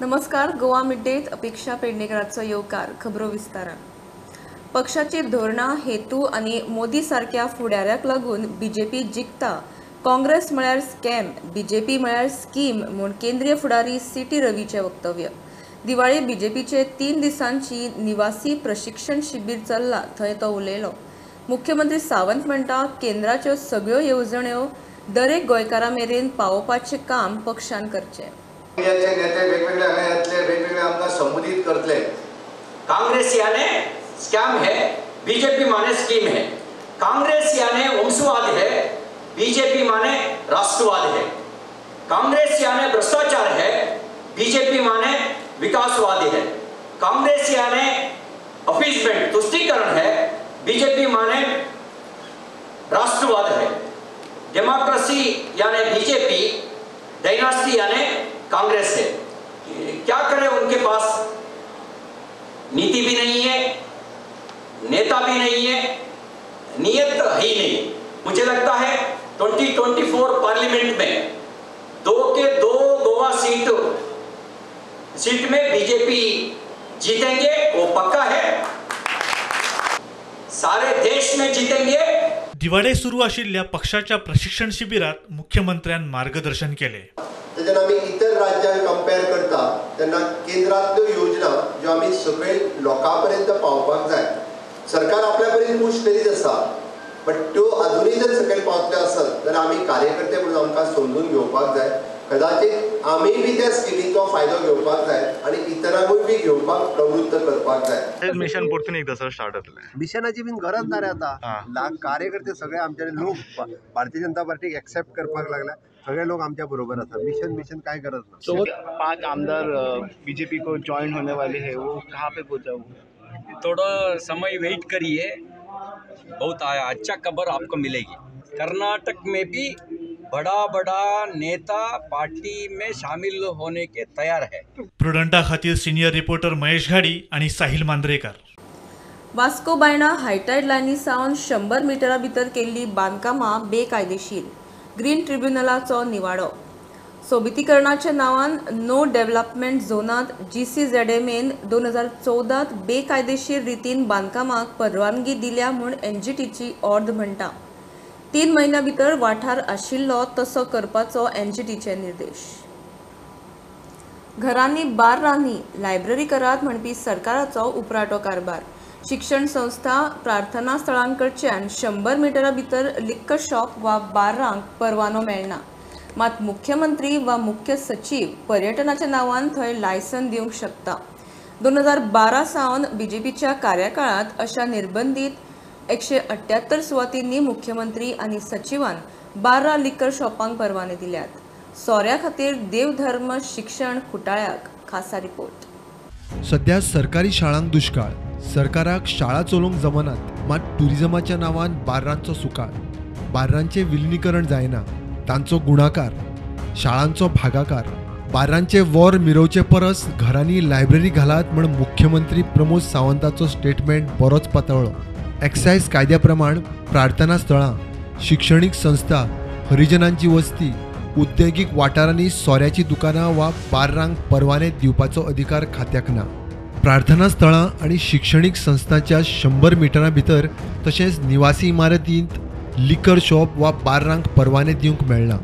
नमस्कार. गोवा मिडडेत अपेक्षा पेडणेकरांचो येवकार. खबरो विस्तारान. पक्षाची धोरणां, हेतू आनी मोदी सारख्या फुडाऱ्याक लागून बीजेपी जिखता. काँग्रेस म्हळ्यार स्कॅम, बीजेपी म्हळ्यार स्कीम म्हूण केंद्रीय फुडारी सीटी रवीचे वक्तव्य. दिवाळी बीजेपीचे 3 दिसांची निवासी प्रशिक्षण शिबीर चल्ला थंय तो उलयलो. मुख्यमंत्री सावंत म्हणटा केंद्राच्यो सगळ्यो येवजण्यो दरेक गोंयकारा मेरेन पावोवपाचें काम पक्षान करचें. नेते वेगवेगळे हांगातले वेगवेगळे आमकां संबोधित करतले. कांग्रेस यानी स्कैम है, बीजेपी माने स्कीम है. कांग्रेस यानी वंशवाद है, बीजेपी माने राष्ट्रवाद है. कांग्रेस यानी भ्रष्टाचार है, बीजेपी माने विकासवाद है. कांग्रेस यानी अपीसमेंट तुष्टीकरण है, बीजेपी माने राष्ट्रवाद है. डेमोक्रेसी यानी बीजेपी, डायनास्टी यानी कांग्रेस है. क्या करें, उनके पास नीति भी नहीं है, नेता भी नहीं है, नियत ही नहीं. मुझे लगता है 2024 पार्लियामेंट में 2 के 2 गोवा सीट में बीजेपी जीतेंगे, वो पक्का है. सारे देश में जीतेंगे. दिवाळे सुरू आशिल्ल्या पक्षाच्या प्रशिक्षण शिबिरात मुख्यमंत्र्यान मार्गदर्शन केले. तेन्ना आमी इतर राज्यांक कंपेर करता तेन्ना केंद्रांतल्यो योजना ज्यो आमी सगळे लोकां पर्यंत पावपाक जाय. सरकार आपल्या पर्यंत पुश करीत आसा, बट त्यो अजुनूय जर सकयल पावतल्यो आसत जाल्यार आमी कार्यकर्ते म्हणून आमकां समजून घेवपाक जाय. कदाचित आमी बी त्या स्किमीचो फायदो घेवपाक जाय आनी इतरांकूय बी घेवपाक प्रवृत्त करपाक जाय. मिशन परतून एकदा सर स्टार्ट जातले. मिशनाची बीन गरज ना रे आता. कार्यकर्ते सगळे आमचे लोक भारतीय जनता पार्टीक एक्सेप्ट करपाक लागला. सगळे लोग आमच्या बरोबर आता. मिशन काय गरज ना. तो 5 आमदार बीजेपी को ज्वाइन होने वाले हैं, वो कहाँ पे पहुंचा? थोड़ा समय वेट करिए, बहुत अच्छा खबर आपको मिलेगी. कर्नाटक में भी बड़ा नेता पार्टी में शामिल होने के तैयार है. प्रुडंटा खातीर सिनियर रिपोर्टर महेश घाडी आणि साहिल मांद्रेकर. वास्को बायणा हायटायड लायनी सावन 100 मिटरा भितर केल्ली बांदकामां बेकायदेशीर. ग्रीन ट्रिब्युनलाचो निवाडो. सोबितीकरणाच्या नांवान नो डेव्हलपमेंट झोनांत GCZMAन 2014 बेकायदेशीर रितीन बांदकामाक परवानगी दिल्या म्हूण NGTची ऑर्द म्हणटा. 3 म्हयन्यां भितर वाठार आशिल्लो तसो करपाचो NGTचे निर्देश. घरांनी बार्रांनी लायब्ररी करात म्हणपी सरकाराचो उपराटो कारभार. शिक्षण संस्था प्रार्थना स्थळांकडच्यान 100 मिटरा भितर लिक्कर शॉप वा बार्रांक परवानो मेळना. मात मुख्यमंत्री वा मुख्य सचिव पर्यटनाच्या नांवान थंय लायसन दिवंक शकता. 2012 सावन बीजेपीच्या कार्यकाळात अशा निर्बंधीत 178 सुवातींनी मुख्यमंत्री आणि सचिवान बार्रा लिक्कर शॉपांक परवाने दिल्यात. सोऱ्या खातीर देवधर्म शिक्षण खुटाळ्याक खासा रिपोर्ट. सध्या सरकारी शाळांक दुष्काळ. सरकाराक शाळा चलोवंक जमनात, मात टुरिझमाच्या नांवान बार्रांचो सुकाळ. बार्रांचे विलिनीकरण जायना, तांचो गुणाकार, शाळांचो भागाकार. बार्रांचे वॉर मिरवचे परस घरांनी लायब्ररी घालात म्हण मुख्यमंत्री प्रमोद सावंताचो स्टेटमेंट बरोच पातळ्ळो. एक्सायज कायद्या प्रमाण प्रार्थना स्थळां, शिक्षणीक संस्था, हरिजनांची वस्ती, उद्देगीक वाठारांनी सोऱ्याची दुकानां वा बार्रांक परवाने दिवपाचो अधिकार खात्याक ना. प्रार्थना स्थळां आणि शिक्षणीक संस्थांच्या 100 मिटरां भितर तशेंच निवासी इमारतींत लिकर शॉप वा बार्रांक परवाने दिवंक मेळना.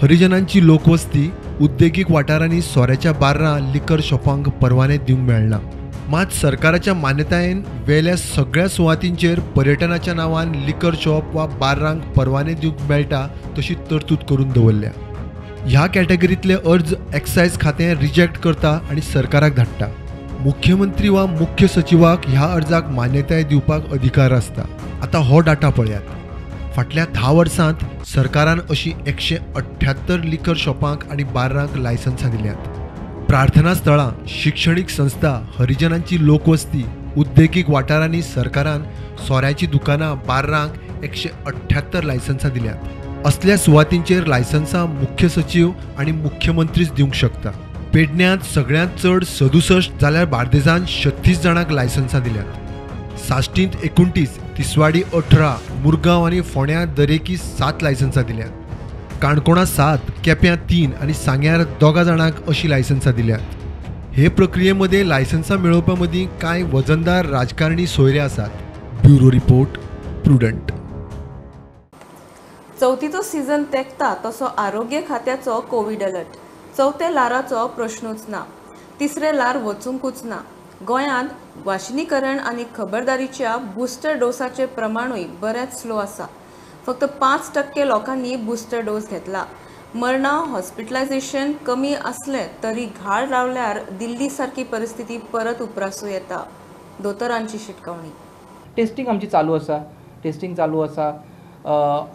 हरिजनांची लोकवस्ती, उद्देगीक वाठारांनी सोऱ्याच्या बार्रां लिकर शॉपांक परवाने दिवंक मेळना. मात सरकाराच्या मान्यतायेन वेल्या सगळ्या सुवातींचेर पर्यटनाच्या नांवान लिकर शॉप वा बार्रांक परवाने दिवंक मेळटा तशी तरतूद करून दवरल्या. ह्या कॅटेगरींतले अर्ज एक्सायज खातें रिजेक्ट करता आणि सरकाराक धाडटा. मुख्यमंत्री वा मुख्य सचिवाक ह्या अर्जाक मान्यताय दिवपाक अधिकार आसता. आता हो डाटा पळयात. फाटल्या 10 वर्सांत सरकारान अशी 178 लिकर शॉपांक आणि बार्रांक लायसन्सां दिल्यात. प्रार्थना स्थळां, शिक्षणीक संस्था, हरिजनांची लोकवस्ती, उद्देगीक वाठारांनी सरकारान सोऱ्याची दुकानां, बार्रांक 178 लायसन्सां दिल्यात. असल्या सुवातींचेर लायसन्सां मुख्य सचिव आणि मुख्यमंत्रीच दिवंक शकता. पेडण्यांत सगळ्यांत चड 67 जाल्यार बार्देजांत 36 जाणांक लायसन्सां दिल्यात. साश्टींत 29, तिसवाडी 18, मुरगांव आणि फोंड्यां दरेकी 7 लायसन्सां दिल्यात. काणकोणा 7, केप्यां 3 आनी सांग्यार 2 जाणांक अशी लायसन्सां दिल्यात. हे प्रक्रियेमध्ये लायसन्सां मेळोवपा मदीं कांय वजनदार राजकारणी सोयरे आसात. Bureau report, prudent. चवथीचो सीझन तेंकता तसो आरोग्य खात्याचो कोविड अलर्ट. चवथे लाराचो प्रश्नूच ना. तिसरे लार वचूंकूच ना. गोंयांत वाशिनीकरण आनी खबरदारीच्या बुस्टर डोसाचें प्रमाणूय बरेंच स्लो आसा. फक्त 5% लोकांनी बुस्टर डोस घेतला. मरणां, हॉस्पिटलायझेशन कमी असलें तरी घाळ रावल्यार दिल्ली सारकी परिस्थिती परत उप्रासूं येता. दोतोरांची शिटकावणी. टेस्टिंग आमची चालू आसा.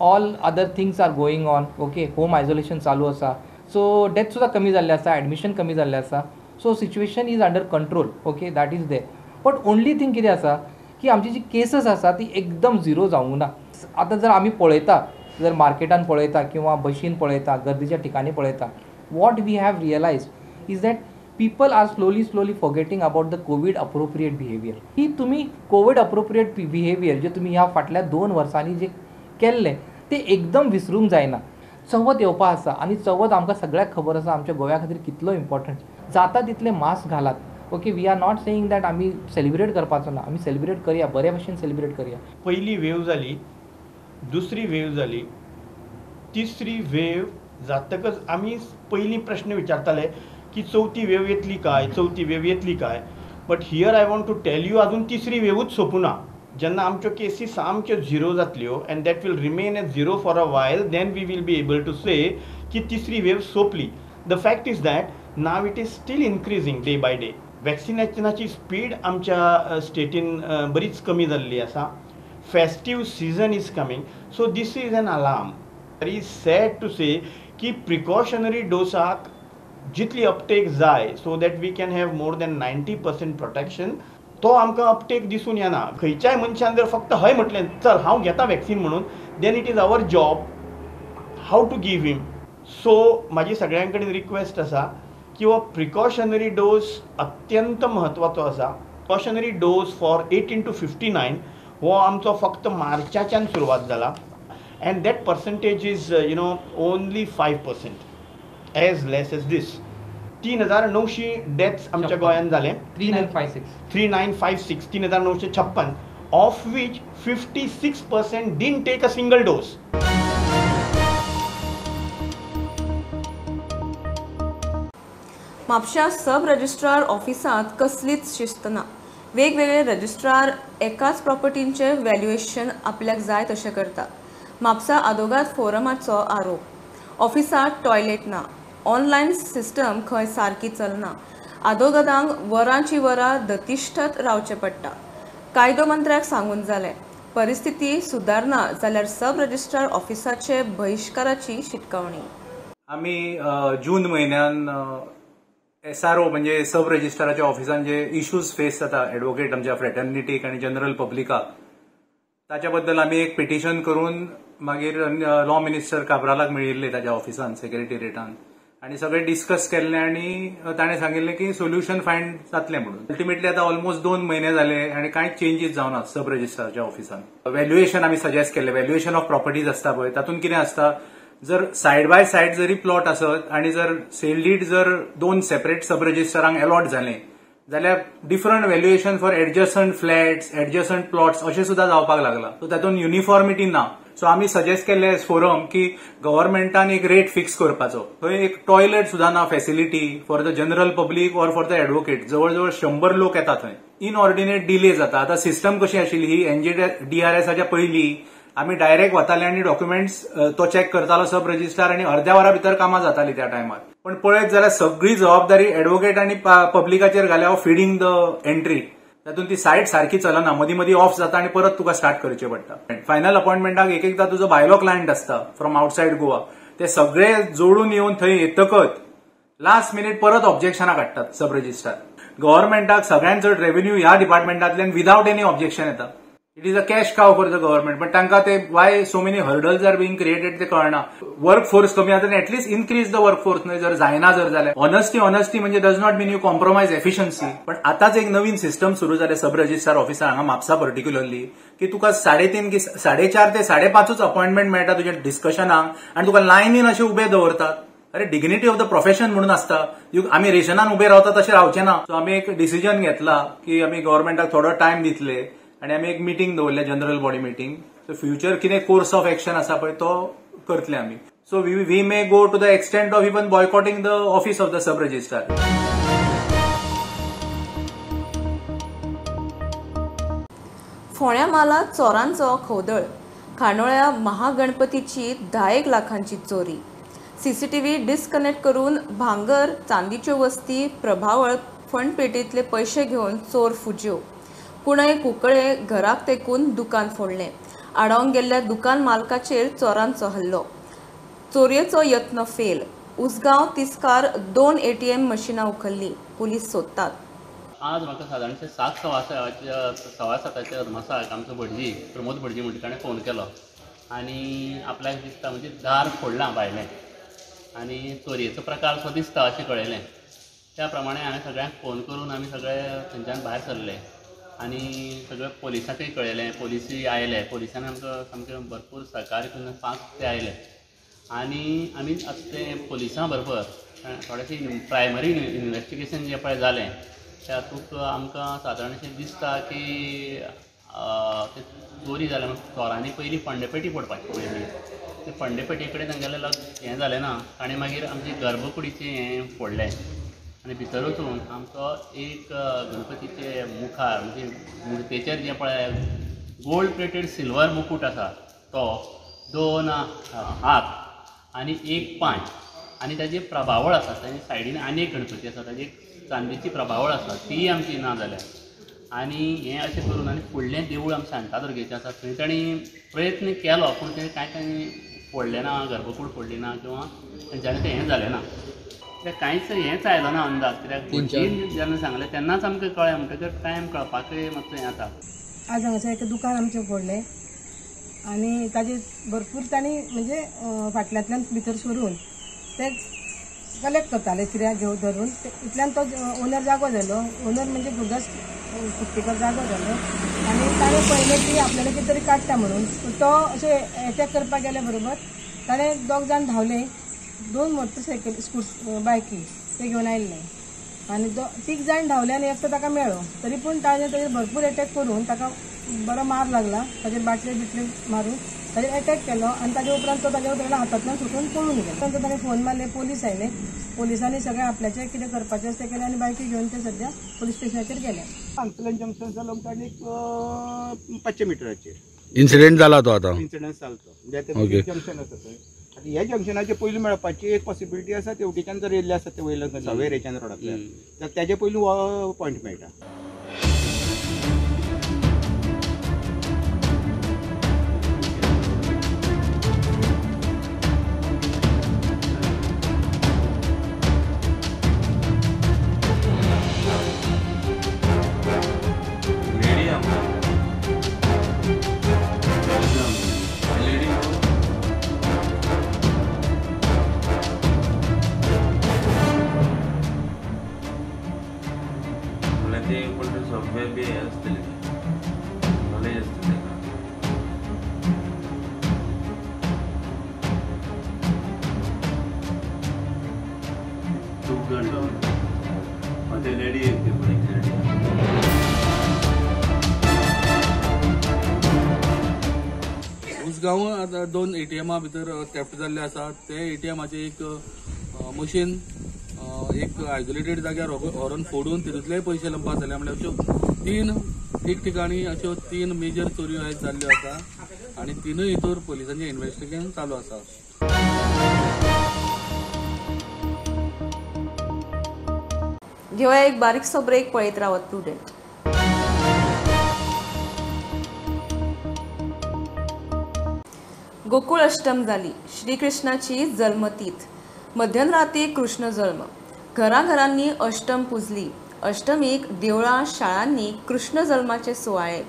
All other things are going on. Okay, home isolation चालू आसा. सो डेथ सुद्दां कमी जाल्ले आसा, एडमिशन कमी जाल्ले आसा. So situation is under control. Okay, that is there. But only thing कितें आसा की आमची जी केसीस आसा ती एकदम झिरो जावंक ना. आतां जर आमी पळयता, जर मार्केटान पळयता किंवा बशीन पळयता, गर्दीच्या ठिकाणी पळयता, what we have realised is that people are slowly forgetting about the COVID appropriate behavior. ही तुम्ही कोविड अप्रोप्रिएट बिहेवियर जे तुम्ही ह्या फाटल्या 2 वर्सांनी जे केल्ले ते एकदम विसरूंक जायना. चवथ येवपा आसा आनी चवथ आमकां सगळ्याक खबर आसा आमच्या गोव्या खातीर कितलो इम्पॉर्टंट. जाता तितले मास्क घालात. Okay, we are not saying that आमी सेलिब्रेट करपाचो ना. आमी सेलिब्रेट करया, बऱ्या भशेन सेलिब्रेट करया. पहिली वेव जाली, दुसरी वेव जाली, तिसरी वेव जातकच आमी पयलीं प्रश्न विचारताले की चौथी वेव येतली काय. But here I want to tell you अजून तिसरी वेवूच सोंपुना. जेन्ना आमच्यो केसीस सामक्यो झिरो जातल्यो and that will remain at zero for a while, then we will be able to say की तिसरी वेव सोंपली. The fact is that now it is still increasing day by day. वॅक्सिनेशनाची speed आमच्या स्टेटीन बरीच कमी जाल्ली आसा. Festive season is coming, so this is an alarm. Very sad to say की प्रिकॉशनरी डोसाक जितली अपटेक जाय so that we can have more than 90% protection, तो आमकां अपटेक दिसून येना. खंयच्याय मनशान जर फक्त हय म्हटलें चल हांव घेता वॅक्सीन म्हणून, then it is our job how to give him. So म्हाजी सगळ्यां कडेन रिक्वेस्ट आसा की हो प्रिकॉशनरी डोस अत्यंत म्हत्वाचो आसा. प्रिकॉशनरी डोस फॉर 18 to 59 हो आमचो फक्त मार्चाच्यान सुरवात जाला and that percentage is only 5%. as less as this. 3,900 deaths आमच्या गोंयांत जाले. 3956 3,956, of which 56% didn't take a single dose. म्हापशा सब रजिस्ट्रार ऑफिसांत कसलीच शिस्त ना. वेगवेगळे रजिस्ट्रार एकाच प्रॉपर्टींचे व्हॅल्युएशन आपल्याक जाय तशें करता. म्हापसा आदोगाद फोरमाचो आरोप. ऑफिसांत टॉयलेट ना. ऑनलायन सिस्टम खंय सारकी चलना. आदोगादांक वरांची वरां दतिश्ठत रावचें पडटा. कायदो मंत्र्याक सांगून जालें. परिस्थिती सुदारना जाल्यार सब रजिस्ट्रार ऑफिसाचे बहिष्काराची शिटकावणी. आमी जून म्हयन्यान SRO म्हणजे सब रजिस्ट्राराच्या ऑफिसान जे इश्यूज फेस जाता एडवोकेट आमच्या फ्रेटर्निटीक आनी जनरल पब्लिकाक, ताच्या बद्दल आमी एक पिटिशन करून मागीर लॉ मिनिस्टर काब्रालाक मेळिल्ले ताच्या ऑफिसान सेक्रेटेरिएटान आनी सगळें डिस्कस केल्लें आनी ताणें सांगिल्लें की सोल्युशन फायंड जातलें म्हणून. अल्टिमेटली आतां ऑलमोस्ट 2 म्हयने जाले आनी कांयच चेंजीस जावना सब रजिस्ट्राराच्या ऑफिसान. व्हॅल्युएशन आमी सजेस्ट केल्लें, व्हॅल्युएशन ऑफ प्रॉपर्टीज आसता पळय तातूंत कितें आसता, जर सायड बाय सायड जरी प्लॉट आसत आनी जर सेल डीड जर 2 सेपरेट सब रजिस्ट्रारांक अलॉट जालें जाल्यार different valuation for adjacent flats, adjacent plots अशें सुद्दां जावपाक लागला. सो तातूंत युनिफॉर्मिटी ना. सो आमी सजेस्ट केल्ले एज फोरम की गव्हर्मेंटान एक रेट फिक्स करपाचो. थंय एक टॉयलेट सुद्दां ना facility for the general public or for the advocate. जवळ जवळ 100 लोक येतात थंय. इनऑर्डिनेट डिले जाता. आतां सिस्टम कशी आशिल्ली ही NJDRSच्या पयलीं आमी डायरेक्ट वताले आनी डॉक्युमेंट्स तो चॅक करतालो सब रजिस्ट्रार आनी अर्द्या वरा भितर कामां जातालीं त्या टायमार. पण पळयत जाल्यार सगळी जबाबदारी एडवोकेट आनी पब्लिकाचेर घाल्या फिडिंग द एंट्री. तातूंत ती सायट सारकी चलना, मदीं मदीं ऑफ जाता आनी परत तुका स्टार्ट करचें पडटा. फायनल अपॉइंटमेंटाक एकदां तुजो भायलो क्लायंट आसता फ्रॉम आउटसायड गोवा, ते सगळे जोडून येवन थंय येतकच लास्ट मिनिट परत ऑब्जेक्शनां काडटात सब रजिस्ट्रार. गव्हर्मेंटाक सगळ्यांत चड रेव्हेन्यू ह्या डिपार्टमेंटांतल्यान विदाउट एनी ऑब्जेक्शन येता. It is a cash cow for the government. But तांकां ते why so many hurdles are being created ते कळना. वर्क फोर्स कमी जाता, at least increase the work force न्हय जर जायना जर जाल्यार. ऑनेस्टी म्हणजे does not mean you compromise efficiency. पण आताच एक नवीन सिस्टम सुरू जाले सब रजिस्ट्रार ऑफिसार हांगा म्हापसा पर्टिक्युलरली. की तुका 3:30 की 4:30 ते 5:30 अपॉइंटमेंट मेळटा तुज्या डिस्कशनाक आनी तुका लायनीन अशें उबे दवरतात. अरे डिग्निटी ऑफ द प्रोफेशन म्हणून आसता. आमी रेशनान उबे रावता तशें रावचे ना. सो आमी एक डिसिजन घेतला की आमी गव्हर्नमेंटाक थोडो टायम दितले आनी आमी एक मिटींग दवरल्या, general body meeting. So future कितें कोर्स ऑफ एक्शन आसा पळय तो करतले आमी. So we may go to the extent of even boycotting the office of the sub registrar. फोंड्या म्हालात चोरांचो खवदळ. खांडोळ्या महागणपतीची 10 लाखांची चोरी. सीसीटीव्ही डिस्कनेक्ट करून भांगर, चांदीच्यो वस्ती, प्रभावळ फंड पेटीतले पयशे घेवन चोर फुज्यो. कुणय कुंकळे घराक तेकून दुकान फोडलें. आडावंक गेल्ल्या दुकान मालकाचेर चोरांचो हल्लो. चोरयेचो यत्न फेल. उसगांव तिस्कार 2 ATM मशिनां उखल्ली. पुलीस सोदतात. आज म्हाका सादारणशे 7:15 अदमासाक आमचो भटजी प्रमोद भटजी म्हणटा ताणें फोन केलो आनी आपल्याक दिसता म्हणजे दार फोडलां भायलें आनी चोरयेचो प्रकार असो दिसता अशें कळयलें. त्या प्रमाणे हांवें सगळ्यांक फोन करून आमी सगळे थंयच्यान भायर सरले आनी सगळे पोलिसांकय कळयलें. पोलिसूय आयले. पोलिसांनी आमकां सामकें भरपूर सहकार्य करून 5 ते आयले आनी आमी आतां ते पोलिसां बरोबर थोडेशें प्रायमरी इन्वेस्टिगेशन जें पळय जालें तातूंत आमकां सादारणशें दिसता की ते चोरी जाल्या चोरांनी पयलीं फंडेपेटी फोडपाची पयलीं. ते फंडेपेटी कडेन तांगेलें हें जालें ना. ताणें मागीर आमचे गर्भकुडीचें हें फोडलें आनी भितर वचून आमचो एक गणपतीचे मुखार म्हणजे मुर्तेचेर जें पळय गोल्ड प्लेटेड सिल्वर मुकूट आसा तो 2 हात आनी 1 पांय आनी ताजी प्रभावळ आसा. ताजे सायडीन आनी एक गणपती आसा ताजी एक चांदीची प्रभावळ आसा ती आमची ना जाल्या. आनी हें अशें करून आनी फुडलें देवूळ आमचें शांतादुर्गेचें आसा थंय तांणी प्रयत्न केलो पूण तें कांय तांणी फोडलें ना, गर्भकूड फोडली ना किंवा तेंच्यांनी तें हें जालें ना. तें कांयच हेंच आयलो ना अंदाज. कित्याक भटजीन जेन्ना सांगलें तेन्नाच आमकां कळ्ळें म्हणटकीर टायम कळपाकय मातसो हें जाता. आज हांगासर एक दुकान आमचें फोडलें आनी ताजे भरपूर तांणी म्हणजे फाटल्यांतल्यान भितर सरून ते कलेक्ट करताले कित्याक घेवन धरून. इतल्यान तो ओनर जागो जालो. ओनर म्हणजे गुरदास कुट्टीकर जागो जालो आनी ताणें पळयलें की आपल्याला कितें तरी काडटा म्हणून. तो अशें एटॅक करपाक गेले बरोबर ताणें 2 जाण धांवले. 2 मोटरसायकल बायकी ते घेवन आयिल्ले आनी 3 जाण धांवले आनी एकटो ताका मेळ्ळो. तरी पूण ताणें ताजेर भरपूर अटॅक करून ताका बरो मार लागला. ताजेर बाटले बिटले मारून ताजेर अटॅक केलो आनी ताजे उपरांत तो ताजे उतरला हातांतल्यान सुटून पळून गेलो. ताणें ताणें फोन मारले. पोलीस आयले. पोलिसांनी सगळें आपल्याचें कितें करपाचें आसा तें केलें आनी बायकी घेवन ते सद्या पोलीस स्टेशनाचेर गेले. हांगसरल्यान जंक्शन जालो आनी एक 500 मिटराचेर इन्सिडेंट जाला तो आतां. इन्सिडंट जालो तो जंक्शन आसा थंय. आतां ह्या जंक्शनाचे पयलीं मेळपाची एक पॉसिबिलिटी आसा. तेवटेच्यान जर येयल्ले आसा ते वयल्यान सावेरेच्यान रोडांतल्यान जाल्यार तेजे पयलीं हो पॉयंट मेळटा. उसगांव 2 ATM भितर थेफ्ट जाल्ले आसा. ते ATMचे एक मशीन एक आयसोलेटेड जाग्यार व्हरून फोडून तितूंतलेय पयशे लंपास जाले. म्हळ्यार अश्यो 3 ठिकठिकाणी अश्यो 3 मेजर चोऱ्यो आयज जाल्ल्यो आसा आनी 3 हितूर पोलिसांचें इन्व्हेस्टिगेशन चालू आसा. घेवया एक बारीकसो ब्रेक. पळयत रावत प्रुडंट. गोकुळ अष्टम जाली. श्रीकृष्णाची जल्मतीथ. मध्यराती कृष्ण जल्म. घराघरांनी अष्टम पुजली. अष्टमीक देवळां शाळांनी कृष्ण जल्माचे सुवाळे.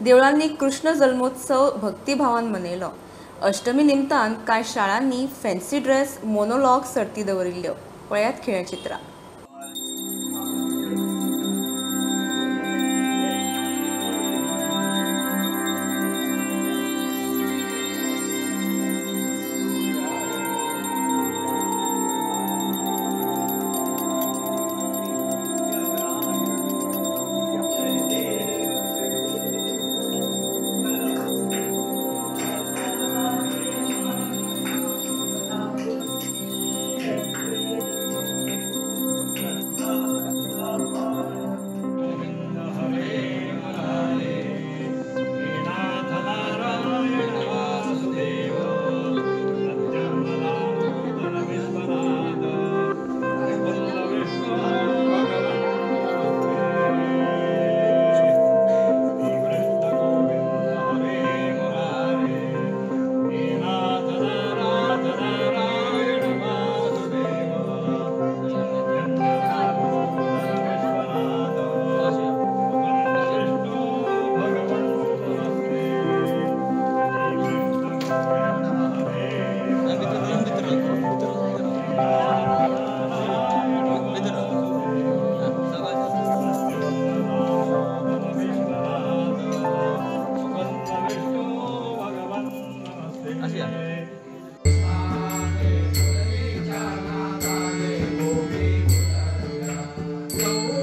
देवळांनी कृष्ण जल्मोत्सव भक्तिभावान मनयलो. अष्टमी निमतान कांय शाळांनी फॅन्सी ड्रेस मोनोलॉग सर्ती दवरिल्ल्यो. पळयात खिळचित्रां. Thank you.